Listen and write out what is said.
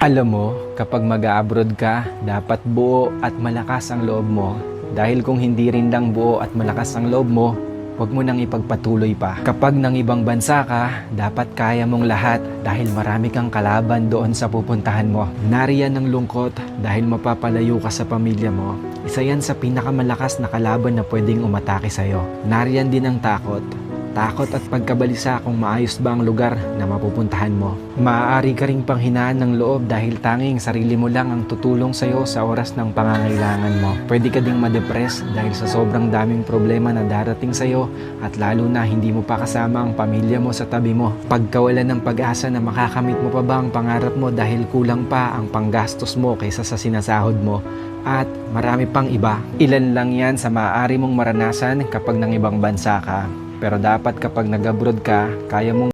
Alam mo, kapag mag-a-abroad ka, dapat buo at malakas ang loob mo. Dahil kung hindi rin lang buo at malakas ang loob mo, huwag mo nang ipagpatuloy pa. Kapag nang ibang bansa ka, dapat kaya mong lahat dahil marami kang kalaban doon sa pupuntahan mo. Nariyan ang lungkot dahil mapapalayo ka sa pamilya mo. Isa yan sa pinakamalakas na kalaban na pwedeng umatake sa'yo. Nariyan din ang takot. Takot at pagkabalisa kung maayos ba ang lugar na mapupuntahan mo. Maaari ka ring panghinaan ng loob dahil tanging sarili mo lang ang tutulong sa'yo sa oras ng pangangailangan mo. Pwede ka ding ma-depress dahil sa sobrang daming problema na darating sa'yo at lalo na hindi mo pa kasama ang pamilya mo sa tabi mo. Pagkawalan ng pag-asa na makakamit mo pa ba ang pangarap mo dahil kulang pa ang panggastos mo kaysa sa sinasahod mo. At marami pang iba. Ilan lang yan sa maaari mong maranasan kapag nang ibang bansa ka. Pero dapat kapag nag-abroad ka, kaya mong